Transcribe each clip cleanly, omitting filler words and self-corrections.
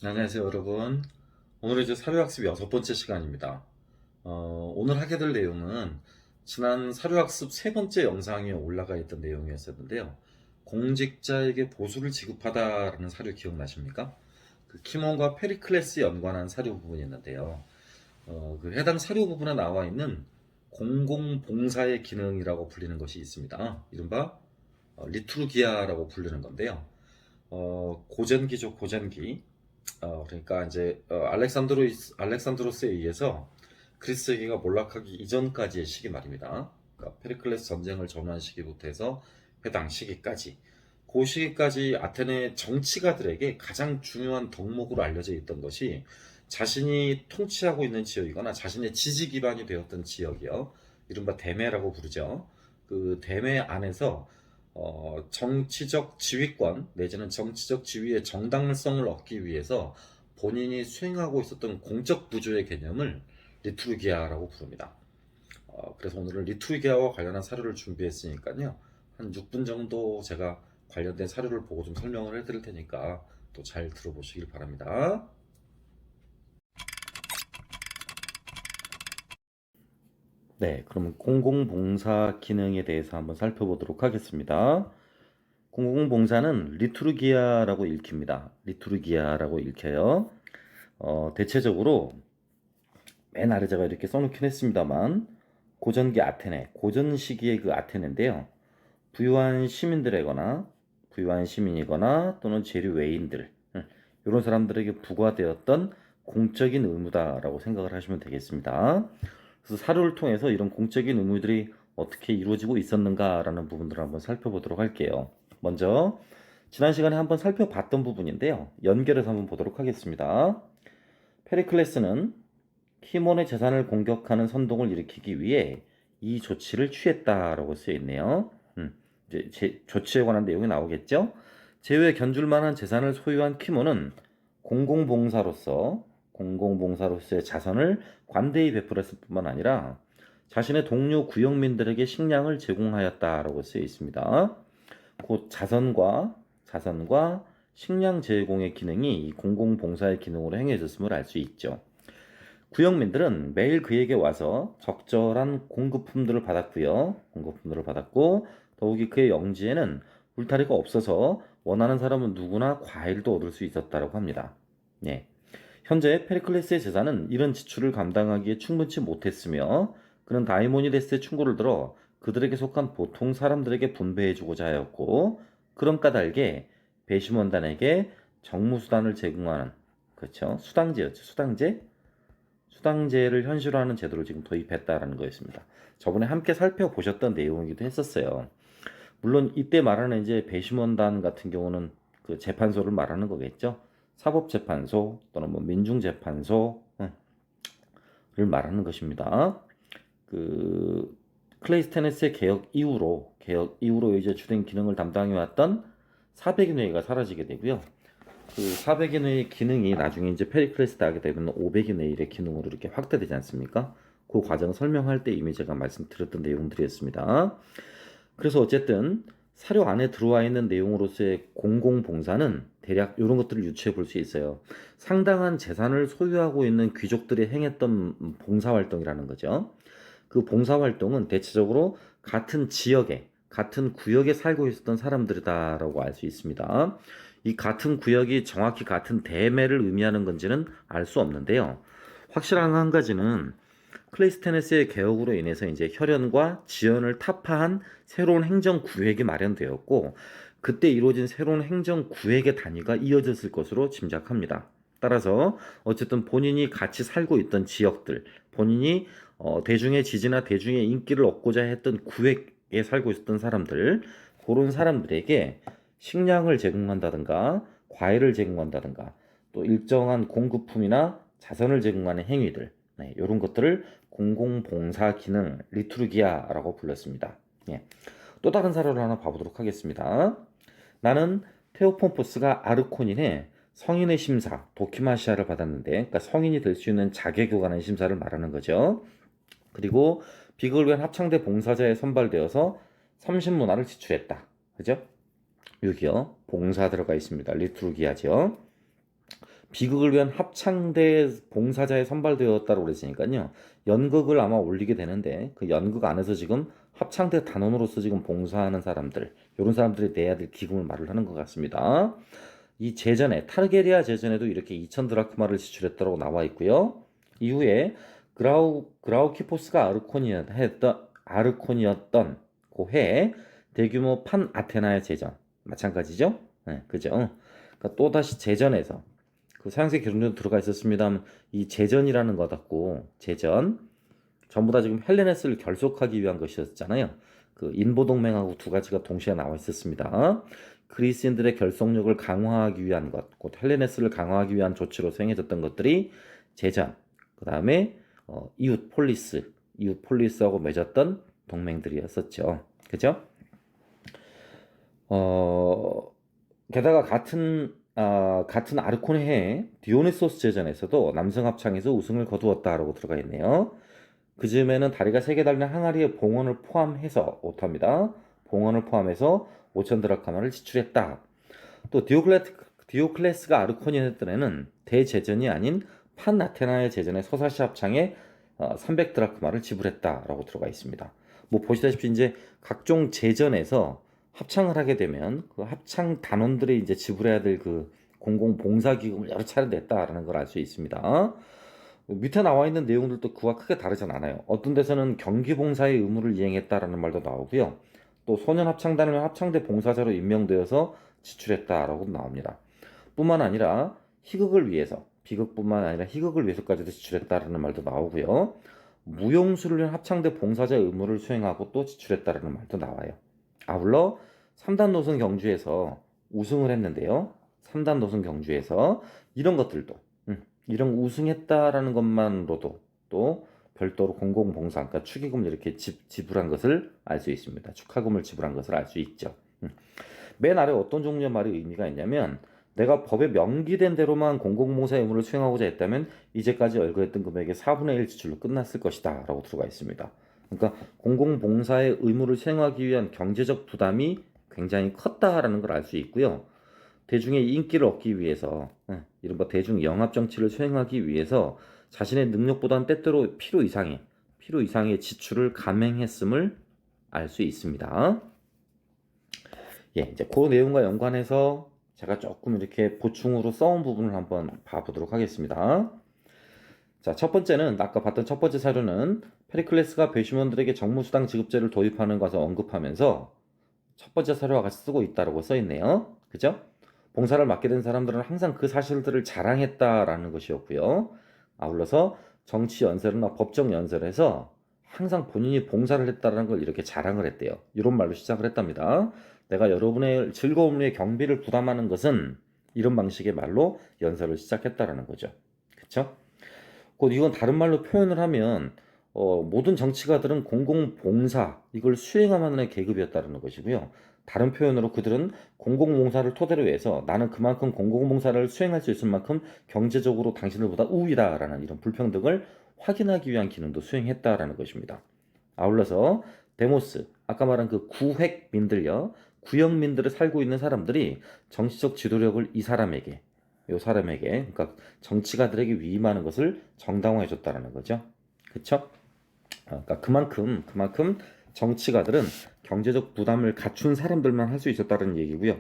안녕하세요, 여러분. 오늘 이제 사료학습 6번째 시간입니다. 오늘 하게 될 내용은 지난 사료학습 3번째 영상에 올라가 있던 내용이었었는데요. 공직자에게 보수를 지급하다라는 사료 기억나십니까? 그 키몬과 페리클레스 연관한 사료 부분이 있는데요. 그 해당 사료 부분에 나와 있는 공공봉사의 기능이라고 불리는 것이 있습니다. 이른바 리투르기아라고 부르는 건데요. 고전기죠, 고전기. 그러니까 이제 알렉산드로스에 의해서 그리스계가 몰락하기 이전까지의 시기 말입니다. 그러니까 페리클레스 전쟁을 전후한 시기부터 해서 해당 시기까지, 그 시기까지 아테네 정치가들에게 가장 중요한 덕목으로 알려져 있던 것이 자신이 통치하고 있는 지역이거나 자신의 지지 기반이 되었던 지역이요, 이른바 대매라고 부르죠. 그 대매 안에서 정치적 지휘권 내지는 정치적 지위의 정당성을 얻기 위해서 본인이 수행하고 있었던 공적 부조의 개념을 리투르기아라고 부릅니다. 그래서 오늘은 리투르기아와 관련한 사료를 준비했으니까요. 한 6분 정도 제가 관련된 사료를 보고 좀 설명을 해드릴 테니까 또 잘 들어보시길 바랍니다. 네, 그러면 공공봉사 기능에 대해서 한번 살펴보도록 하겠습니다. 공공봉사는 리투르기아라고 읽힙니다. 리투르기아라고 읽혀요. 대체적으로 맨 아래 제가 이렇게 써놓긴 했습니다만, 고전기 아테네, 고전 시기의 그 아테네인데요. 부유한 시민들이거나 부유한 시민이거나 또는 재류 외인들, 이런 사람들에게 부과되었던 공적인 의무다라고 생각을 하시면 되겠습니다. 그래서 사료를 통해서 이런 공적인 의무들이 어떻게 이루어지고 있었는가라는 부분들을 한번 살펴보도록 할게요. 먼저 지난 시간에 한번 살펴봤던 부분인데요. 연결해서 한번 보도록 하겠습니다. 페리클레스는 키몬의 재산을 공격하는 선동을 일으키기 위해 이 조치를 취했다라고 쓰여 있네요. 이제 조치에 관한 내용이 나오겠죠. 제외 견줄만한 재산을 소유한 키몬은 공공봉사로서의 자선을 관대히 베풀었을 뿐만 아니라 자신의 동료 구역민들에게 식량을 제공하였다라고 쓰여 있습니다. 곧 자선과 식량 제공의 기능이 이 공공봉사의 기능으로 행해졌음을 알 수 있죠. 구역민들은 매일 그에게 와서 적절한 공급품들을 받았고, 더욱이 그의 영지에는 울타리가 없어서 원하는 사람은 누구나 과일도 얻을 수 있었다고 합니다. 예. 현재 페리클레스의 재산은 이런 지출을 감당하기에 충분치 못했으며, 그는 다이모니데스의 충고를 들어 그들에게 속한 보통 사람들에게 분배해주고자 하였고, 그런 까닭에 배심원단에게 정무수단을 제공하는, 그렇죠, 수당제였죠. 수당제를 현실화하는 제도를 지금 도입했다라는 거였습니다. 저번에 함께 살펴보셨던 내용이기도 했었어요. 물론 이때 말하는 이제 배심원단 같은 경우는 그 재판소를 말하는 거겠죠. 사법재판소 또는 뭐 민중재판소를 말하는 것입니다. 그 클레이스테네스의 개혁 이후로 이제 주된 기능을 담당해왔던 사백인회가 사라지게 되고요. 그 400인의 기능이 나중에 이제 페리클레스다 하게 되면 500인의 1의 기능으로 이렇게 확대되지 않습니까? 그 과정을 설명할 때 이미 제가 말씀드렸던 내용들이었습니다. 그래서 어쨌든 사료 안에 들어와 있는 내용으로서의 공공봉사는 대략 이런 것들을 유추해 볼 수 있어요. 상당한 재산을 소유하고 있는 귀족들이 행했던 봉사활동이라는 거죠. 그 봉사활동은 대체적으로 같은 지역에, 같은 구역에 살고 있었던 사람들이다라고 알 수 있습니다. 이 같은 구역이 정확히 같은 대매를 의미하는 건지는 알 수 없는데요. 확실한 한 가지는 클레이스테네스의 개혁으로 인해서 이제 혈연과 지연을 타파한 새로운 행정구획이 마련되었고, 그때 이루어진 새로운 행정구획의 단위가 이어졌을 것으로 짐작합니다. 따라서 어쨌든 본인이 같이 살고 있던 지역들, 본인이 대중의 지지나 대중의 인기를 얻고자 했던 구획에 살고 있었던 사람들, 그런 사람들에게 식량을 제공한다든가 과일을 제공한다든가 또 일정한 공급품이나 자선을 제공하는 행위들, 이런 것들을 공공봉사 기능 리투르기아라고 불렀습니다. 예. 또 다른 사례를 하나 봐보도록 하겠습니다. 나는 테오폰포스가 아르코닌의 성인의 심사, 도키마시아를 받았는데, 그러니까 성인이 될 수 있는 자격에 관한 심사를 말하는 거죠. 그리고 비극을 위한 합창대 봉사자에 선발되어서 30문화를 지출했다. 그죠? 여기요. 봉사 들어가 있습니다. 리투르기아죠. 비극을 위한 합창대 봉사자에 선발되었다고 그랬으니까요. 연극을 아마 올리게 되는데 그 연극 안에서 지금 합창대 단원으로서 지금 봉사하는 사람들, 이런 사람들이 내야 될 기금을 말을 하는 것 같습니다. 이 제전에 타르게리아 제전에도 이렇게 2천 드라크마를 지출했다고 나와 있고요. 이후에 그라우키포스가 아르콘이었던 그 해에 대규모 판 아테나의 제전 마찬가지죠. 네, 그죠? 그러니까 또 다시 제전에서 그 서양세 기록에도 들어가 있었습니다만 이 제전이라는 거 갖고 제전 전부 다 지금 헬레네스를 결속하기 위한 것이었잖아요. 그 인보 동맹하고 두 가지가 동시에 나와 있었습니다. 그리스인들의 결속력을 강화하기 위한 것, 곧 헬레네스를 강화하기 위한 조치로 수행해졌던 것들이 제전, 그 다음에 이웃 폴리스하고 맺었던 동맹들이었었죠. 그죠? 어, 게다가 같은 아르코네해 디오니소스 제전에서도 남성 합창에서 우승을 거두었다라고 들어가 있네요. 그 즈음에는 다리가 3개 달린 항아리의 봉헌을 포함해서 오탑니다. 봉헌을 포함해서 5천 드라카마를 지출했다. 또 디오클레스가 아르코니했던 애는 대제전이 아닌 판아테나의 제전의 서사시 합창에 300 드라크마를 지불했다라고 들어가 있습니다. 뭐 보시다시피 이제 각종 제전에서 합창을 하게 되면 그 합창 단원들이 이제 지불해야 될 그 공공 봉사 기금을 여러 차례 냈다라는 걸 알 수 있습니다. 밑에 나와 있는 내용들도 그와 크게 다르진 않아요. 어떤 데서는 경기 봉사의 의무를 이행했다라는 말도 나오고요. 또 소년 합창단을 합창대 봉사자로 임명되어서 지출했다라고 나옵니다. 뿐만 아니라 희극을 위해서 비극뿐만 아니라 희극을 위해서까지도 지출했다라는 말도 나오고요. 무용수를 위한 합창대 봉사자 의무를 수행하고 또 지출했다라는 말도 나와요. 아울러 3단 노선 경주에서 우승을 했는데요. 3단 노선 경주에서 이런 것들도 이런 우승했다라는 것만으로도 또 별도로 공공봉사, 그러니까 축의금 이렇게 지불한 것을 알 수 있습니다. 축하금을 지불한 것을 알 수 있죠. 맨 아래 어떤 종류의 말이 의미가 있냐면 내가 법에 명기된 대로만 공공봉사 의무를 수행하고자 했다면 이제까지 열거했던 금액의 4분의 1 지출로 끝났을 것이다 라고 들어가 있습니다. 그러니까 공공봉사의 의무를 수행하기 위한 경제적 부담이 굉장히 컸다라는 걸 알 수 있고요. 대중의 인기를 얻기 위해서 이른바 대중 영합 정치를 수행하기 위해서 자신의 능력보다는 때때로 필요 이상의 지출을 감행했음을 알 수 있습니다. 예, 이제 그 내용과 연관해서 제가 조금 이렇게 보충으로 써온 부분을 한번 봐보도록 하겠습니다. 자, 첫 번째는 아까 봤던 첫 번째 사료는 페리클레스가 배심원들에게 정무수당 지급제를 도입하는 것을 언급하면서 첫 번째 사료와 같이 쓰고 있다고 써 있네요. 그죠? 봉사를 맡게 된 사람들은 항상 그 사실들을 자랑했다라는 것이었고요. 아울러서 정치 연설이나 법정 연설에서 항상 본인이 봉사를 했다라는 걸 이렇게 자랑을 했대요. 이런 말로 시작을 했답니다. 내가 여러분의 즐거움을 위해 경비를 부담하는 것은 이런 방식의 말로 연설을 시작했다라는 거죠. 그쵸? 곧 이건 다른 말로 표현을 하면 모든 정치가들은 공공봉사 이걸 수행하는 계급이었다는 것이고요. 다른 표현으로 그들은 공공봉사를 토대로 해서 나는 그만큼 공공봉사를 수행할 수 있을 만큼 경제적으로 당신들보다 우위다라는 이런 불평등을 확인하기 위한 기능도 수행했다라는 것입니다. 아울러서 데모스, 아까 말한 그 구획민들요, 구역민들을 살고 있는 사람들이 정치적 지도력을 이 사람에게, 그러니까 정치가들에게 위임하는 것을 정당화해줬다라는 거죠. 그렇죠? 그러니까 그만큼 정치가들은 경제적 부담을 갖춘 사람들만 할 수 있었다는 얘기고요.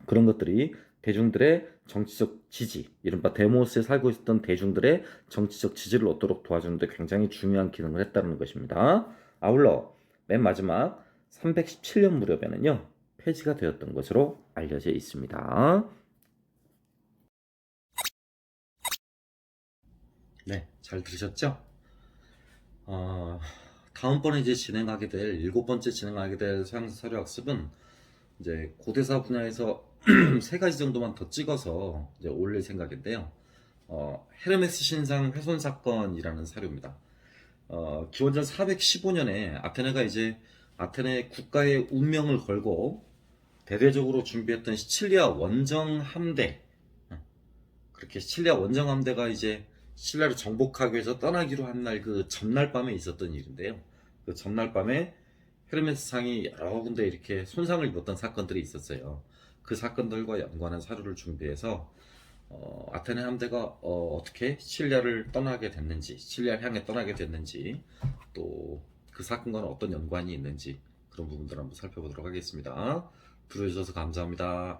그런 것들이 대중들의 정치적 지지, 이른바 데모스에 살고 있었던 대중들의 정치적 지지를 얻도록 도와주는 데 굉장히 중요한 기능을 했다는 것입니다. 아울러 맨 마지막 317년 무렵에는요, 폐지가 되었던 것으로 알려져 있습니다. 네, 잘 들으셨죠? 다음번에 이제 일곱 번째 진행하게 될 서양사 사료 학습은 이제 고대사 분야에서 세 가지 정도만 더 찍어서 이제 올릴 생각인데요. 헤르메스 신상 훼손 사건이라는 사료입니다. 기원전 415년에 아테네가 이제 아테네 국가의 운명을 걸고 대대적으로 준비했던 시칠리아 원정 함대, 그렇게 시칠리아 원정 함대가 이제 시칠리아를 정복하기 위해서 떠나기로 한 날 그 전날 밤에 있었던 일인데요. 그 전날 밤에 헤르메스 상이 여러 군데 이렇게 손상을 입었던 사건들이 있었어요. 그 사건들과 연관한 사료를 준비해서 아테네 함대가 어떻게 시칠리아를 떠나게 됐는지, 시칠리아를 향해 떠나게 됐는지, 또 그 사건과는 어떤 연관이 있는지 그런 부분들 한번 살펴보도록 하겠습니다. 들어주셔서 감사합니다.